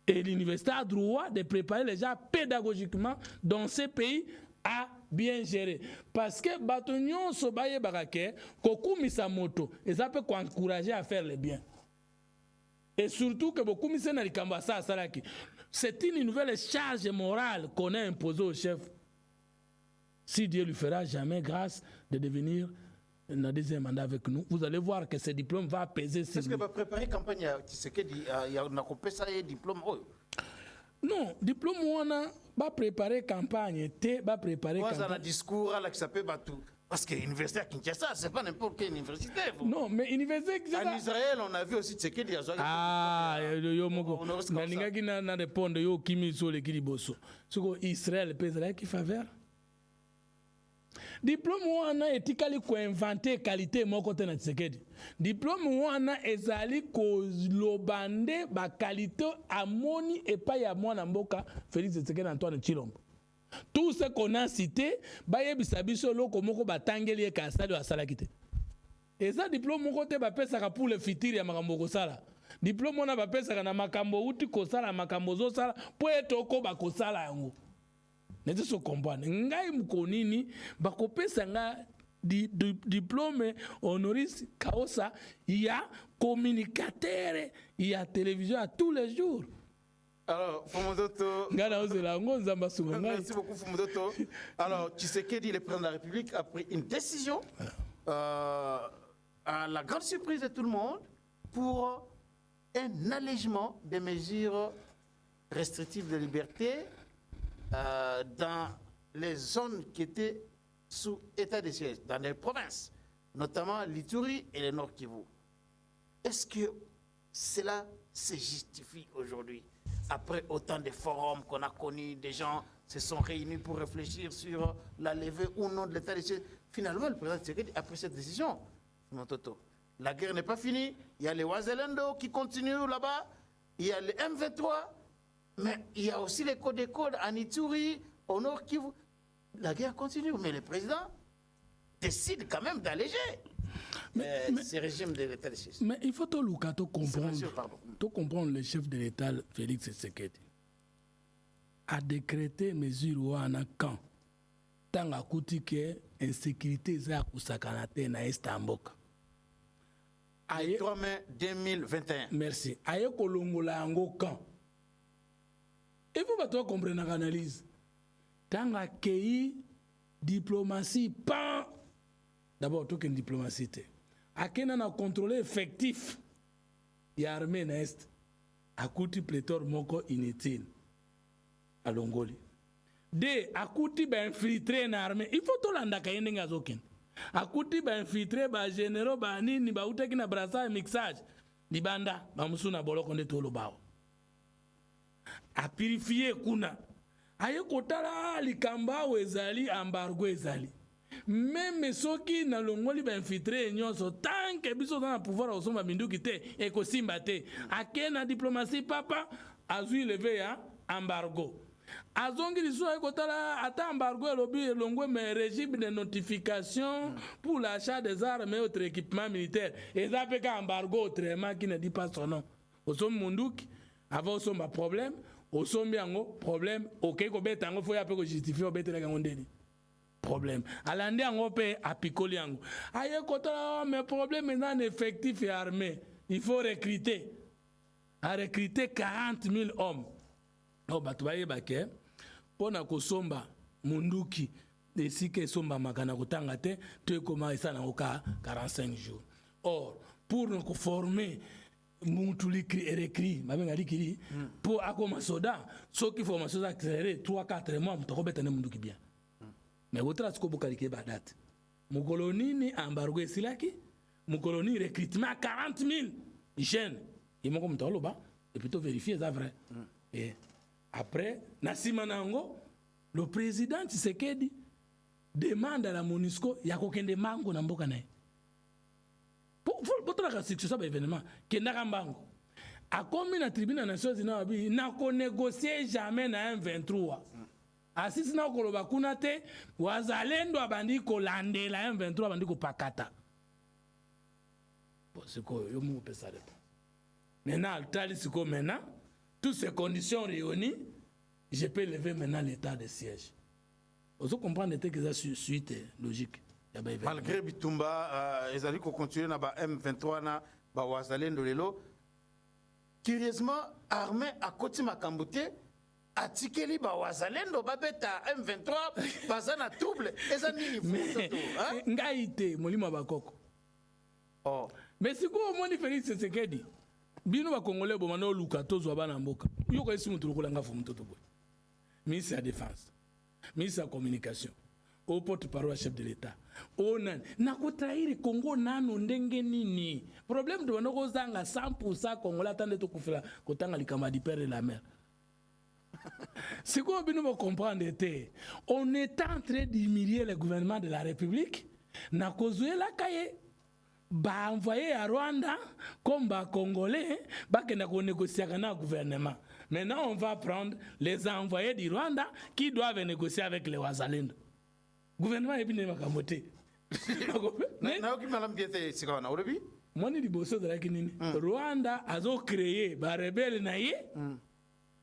Et l'université a droit de préparer les gens pédagogiquement dans ces pays à bien gérer. Parce que Batonyon Sobaye Barake, Koku Misamoto, et ça peut encourager à faire le bien. Et surtout que beaucoup de c'est une nouvelle charge morale qu'on a imposée au chef. Si Dieu lui fera jamais grâce de devenir un deuxième mandat avec nous, vous allez voir que ce diplôme va peser sur lui. Est-ce que va préparer campagne il y a un diplôme? Non, diplôme on a va préparer campagne, va préparer campagne. Moi, un discours à s'appelle Batou. Parce que l'université à Kinshasa, c'est pas n'importe quelle université. Non, mais université en Israël, on a vu aussi Tshisekedi. Yo moko. Na ninga kina na répondre yo kimi so le kili bosso. Soko Israël pèse la qui faveur. Diplôme wana etikali ko inventer qualité moko te na Tshisekedi. Diplôme wana ezali ko lobande ba qualité amoni epa ya mwana mboka Félix Tshisekedi Antoine Tshilombo. Tout ce qu'on a cité, bayebisa biso loko moko batangeli e kasali wa sala kité. Et ça diplôme moko te ba pesa pour le futur ya makambo ko sala. Diplôme wana ba pesa na makambo uti ko sala makambo zo sala po etoko ba ko sala yango. Nete so comprendre. Ngai mkonini ba ko pesa nga diplôme honoris causa ya communicateur ya télévision à tous les jours. Alors, Fumodoto. Merci beaucoup, Fumodoto. Alors, Tshisekedi, le président de la République, a pris une décision, à la grande surprise de tout le monde, pour un allègement des mesures restrictives de liberté dans les zones qui étaient sous état de siège, dans les provinces, notamment l'Ituri et le Nord Kivu. Est-ce que cela se justifie aujourd'hui? Après autant de forums qu'on a connus, des gens se sont réunis pour réfléchir sur la levée ou non de l'état de siège. Finalement, le président Tshisekedi a pris cette décision. La guerre n'est pas finie. Il y a les Wazalendo qui continuent là-bas. Il y a les M23. Mais il y a aussi les Codes en Ituri, au Nord Kivu. La guerre continue. Mais le président décide quand même d'alléger ces régimes de l'état de siège. Mais il faut comprendre le chef de l'État, Félix Tshisekedi, a décrété mesures wana quand tant à kuti que insécurité za kusakana te na Estamboka. Le 3 mai 2021. Merci. Aye kolongola yango quand. Et vous va comprendre l'analyse. Tant à kei diplomatie pas d'abord tout qu'une diplomatie. À quel on a contrôlé effectif. Il y a armée n'est à kuti pléthore moko inutile à Longoli. De à kuti ba infiltré na armée. Il faut tout l'anda kayende ngazokin. À kuti ba infiltré ba généraux ba nini ba uteki na brassage mixage. Libanda ba musuna boloko nde tolo bao. À purifier kuna. Aye kotala likamba ezali embargo ezali. Même ceux qui na longoli ba infiltré nyonso tant que biso dans le pouvoir au somba minduki te et ko simba te akena diplomatie papa azui levé ya embargo azongi liso ko tala ata embargo lobi longwe mais régime de notification pour l'achat des armes et autres équipements militaires et ça fait embargo autrement qui ne dit pas son nom au somba munduki avant au somba problème au somba yango problème OK ko beta yango faut ya pe ko justifier au beta yango ndeni problème. Alande yango pe apikoli yango. Aye kotala mais problème est un effectif et armé. Il faut recruter. À recruter 40 000 hommes. Oh batubaye bake pona kosomba munduki desike somba makana kotanga te te koma esana oka 45 jours. Or pour nous former muntuli recruter mabenga likiri pour akoma soda ceux qui formation accélérée 3-4 mois mutokobeta ne munduki bien. Mais votre asko bokalike badat. Mukoloni ni embargo silaki, mukoloni recrutement 40 000 jeunes. Ils m'ont comme toloba et plutôt vérifier ça vrai. Et après nasimanango le président Tshisekedi demande à la MONUSCO ya kokende mango na mboka nae. Pour la restriction ça événement kenda kambango. A combien na tribunal des Nations Unies na ko négocier jamais na M23. Asisi na koloba kuna te wazalendo abandi ko landela M23 abandi ko pakata. Bon c'est quoi yo mu pesa de. Maintenant altali siko maintenant toutes ces conditions réunies je peux lever maintenant l'état de siège. Vous comprenez que ça suite logique. Malgré Bitumba ezali ko continuer na ba M23 na ba wazalendo lelo curieusement armée à côté Makambote atikeli ba wazalendo babeta M23 bazana trouble eza nini futoto hein ngaite molimo bakoko oh mais siko omoni Félix Tshisekedi bino ba congolais bo mano luka tozwa bana mboka yoko esi mutu lokolanga fu mutoto boy ministre de la défense ministre de la communication au porte-parole chef de l'état onan na kotraire Congo nano ndenge nini problème de banoko zanga 100% congolais tande to kufela kotanga likama di père et la mère. C'est quoi nous comprendre était on est en train d'humilier le gouvernement de la République na kozwe la kaye ba envoyer à Rwanda comme ba congolais ba kena ko négocier avec le gouvernement. Maintenant on va prendre les envoyés du Rwanda qui doivent négocier avec les Wazalendo. Gouvernement est bien makamoté. Na oki malam biete sikana olobi moni liboso de la kinini Rwanda azo créer ba rebelle na ye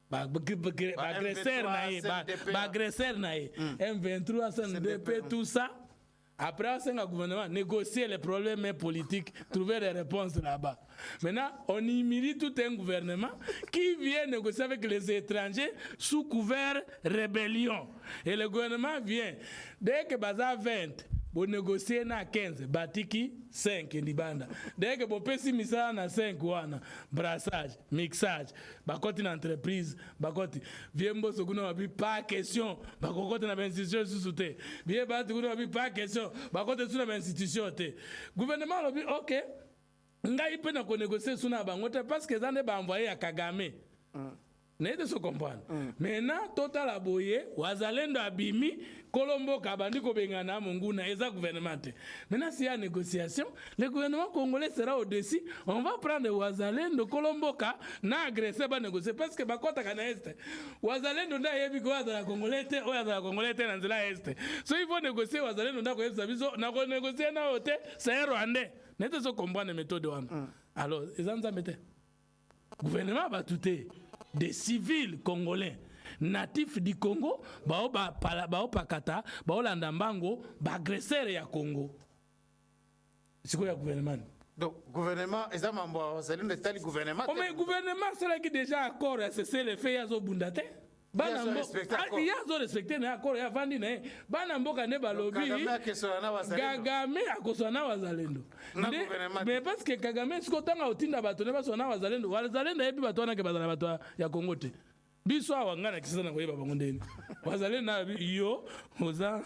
agresseur naïe, M23, CNDP, tout ça. Après, c'est le gouvernement négocier les problèmes politiques, trouver des réponses là-bas. Maintenant, on imite tout un gouvernement qui vient négocier avec les étrangers sous couvert rébellion. Et le gouvernement vient, dès que Baza 20, pour négocier na 15, Batiki 5 Ndibanda. Dès que vous payez misala na 5 wana, brassage, mixage, bakoti na entreprise, bakoti viembo sokuna wabi pas question, bakoti na institution sous-souté. Bien bati kuna wabi pas question, bakoti sous na institution te. Gouvernement lobi OK. Ngai pe na ko négocier sous na bangote parce que zande ba envoyer à Kagame. N'était se comprendre. Maintenant, total aboye, wazalendo abimi, Colombo kabandi ko bengana munguna eza gouvernement. Maintenant, s'il y a négociation, le gouvernement congolais sera au-dessus. On va prendre wazalendo Colombo ka na agresser ba négocier parce que bakota kana est. Wazalendo nda yebi ko za congolais te, o za congolais te na nzela est. So il faut négocier wazalendo nda ko yebisa biso na ko négocier na ote, c'est rwandais. N'était se comprendre méthode wana. Alors, ezanza mete. Gouvernement va touter des civils congolais natifs du Congo bao pakata bao landambango ba agresseur ya Congo. C'est quoi le gouvernement? Donc gouvernement eza mambo zalendo tali gouvernement. Oh mais gouvernement c'est là qui déjà accord à cesser les faits yazo bundate. Bana mboka yazo respecter na accord ya vandi na bana mboka ne balobi Kagame akosana wazalendo. Mais parce que Kagame sikotanga otinda bato ne basona wazalendo wazalendo yebi bato wana ke bazala bato ya Congo te. Biso awangana kisana na koyeba bango ndeni. Wazalendo na yo oza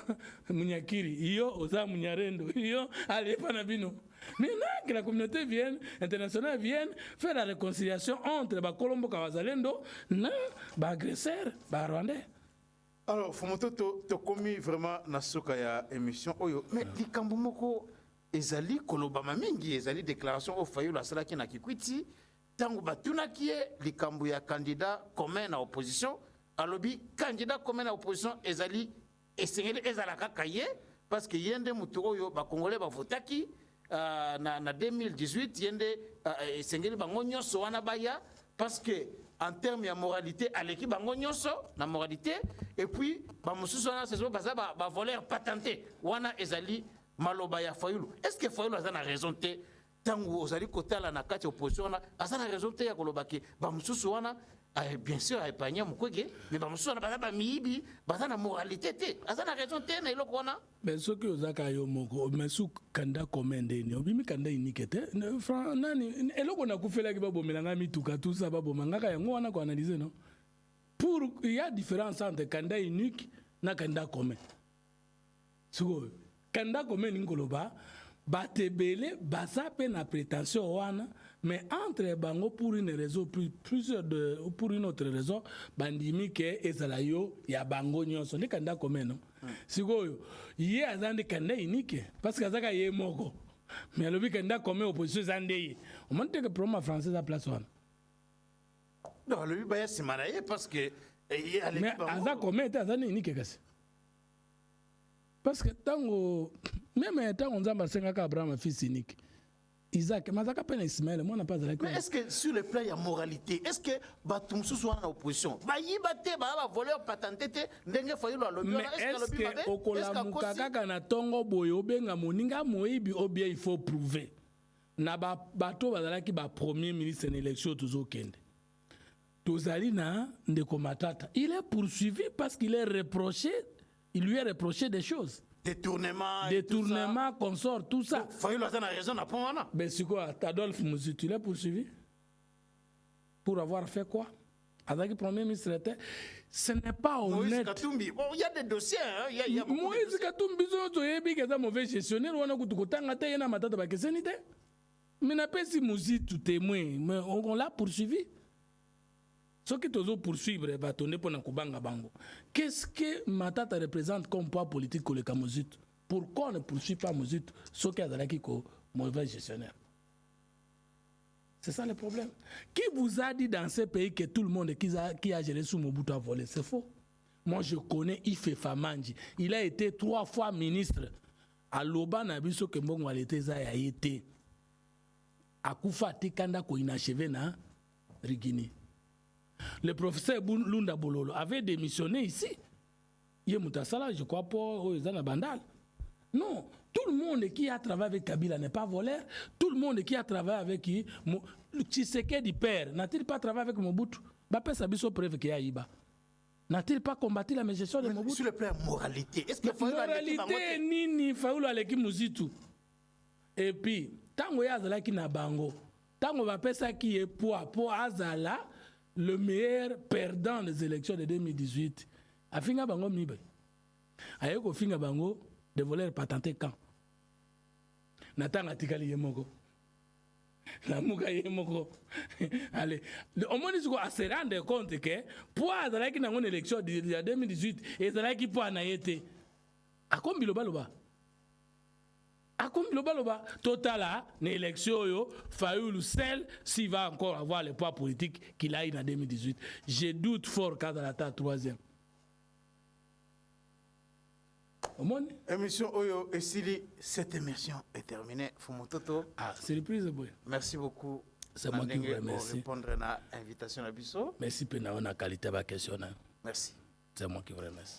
munyakiri yo oza munyarendo yo alepa na bino. Maintenant que la communauté internationale vienne faire la réconciliation entre les Colombo Kawazalendo et les agresseurs rwandais. Alors, Fumoto, tu as commis vraiment na soka ya émission. Mais likambo moko ezali kolobama mingi ezali déclaration au fayu la sala ki na kikwiti tango batuna ki likambo ya candidat commun na opposition alobi candidat commun na opposition ezali esengeli ezala kaka ye parce que yende mutu oyo ba congolais ba votaki na 2018 yende esengeli bango nyonso wana baya parce que en termes de moralité aleki bango nyonso na moralité et puis ba mususu wana sezo baza ba voleur patenté wana ezali maloba ya Fayulu. Est-ce que Fayulu a na raison te tango ozali kotala na kati opposition wana asa na raison te ya kolobaki ba mususu wana bien sûr epanya mukwege mais ba mususu wana ba miibi baza na moralité te asa na raison te na eloko wana mais ce que ozaka yo moko mais sous kanda commande ni obimi kanda unique te nani eloko na kufela ki ba bomelanga mituka tout ça ba bomanga yango wana ko analyser non pour il y a différence entre kanda unique na kanda commun siko kanda commun ngoloba batebele basape na prétention wana mais entre bango pour une raison pour une autre raison bandimi ke ezala yo ya bango nyonso ne kanda commun non sikoyo ye azande kanda unique parce que azaka ye moko mais lobi kanda commun opposition zande ye on monte que promo français à place wana non lui ba yesi maraye parce que mais azaka commun était azande unique kasi parce que tango même tango nzamba sengaka Abraham fils unique Isaac mazaka pena Ismaël moi n'a pas avec. Mais est-ce que sur le plan de la moralité est-ce que batumsu soit en opposition ba yibate ba voleur patenté ndenge Fayulu alobi est-ce que okola mukaka na tongo boyo benga moninga moyibi obia il faut prouver na bato bazalaki ba premier ministre en élection toujours kende Tozalina Ndeko Matata, il est poursuivi parce qu'il est reproché, il lui est reproché des choses. Détournement, consort, tout ça. Fayoulou a raison à prendre. Mais c'est quoi, Adolphe Mouzitu, il est poursuivi pour avoir fait quoi? Avec le premier ministre, ce n'est pas honnête. Il y a des dossiers. Moïse Katumbi, il est mauvais gestionnaire. Mais n'a pas si Mouzitu témoin, mais on l'a poursuivi. Ce qui te poursuivre va tourner pour Nakubanga Bango. Qu'est-ce que Matata représente comme poids politique pour le Mouzitu? Pourquoi on ne poursuit pas Mouzitu? Ce qui est mauvais gestionnaire. C'est ça le problème. Qui vous a dit dans ce pays que tout le monde qui a géré sous Mobutu a volé? C'est faux. Moi, je connais Ife Famanji. Il a été 3 fois ministre. À Loba Nabiso Kembongo a été. À Koufa Tikanda ko inachevé na Rigini. Le professeur Lunda Bololo avait démissionné ici. Il est je crois pas aux Bandal. Non, tout le monde qui a travaillé avec Kabila n'est pas voleur. Tout le monde qui a travaillé avec qui, Tshisekedi père, n'a-t-il pas travaillé avec Mobutu? Bapé Sabiso preuve qu'il y a Iba. N'a-t-il pas combattu la gestion de Mobutu? Sur le plan moralité, est-ce que moralité nini Fayoulou Aleki Mouzitu? Et puis, tango ya azala ki na bango, tango bapé ça qui est pour azala le meilleur perdant des élections de 2018. Afinga bango mibe. Ayeko finga bango de voler patenté quand Natanga tikali yemoko la muka yemoko allez au moins ils se rendre compte que pour azala ki na une élection de 2018 et azala ki pour na yete akombi loba totala une élection yo Fayoulou seul s'il va encore avoir le poids politique qu'il a eu en 2018. Je doute fort quand on attend 3e. Émission Oyo et Sili, cette émission est terminée. Fumototo. Ah, surprise, boy. Merci beaucoup. C'est moi qui vous remercie. Répondre à l'invitation à Bisso. Merci pour la qualité de la question. Merci. C'est moi qui vous remercie.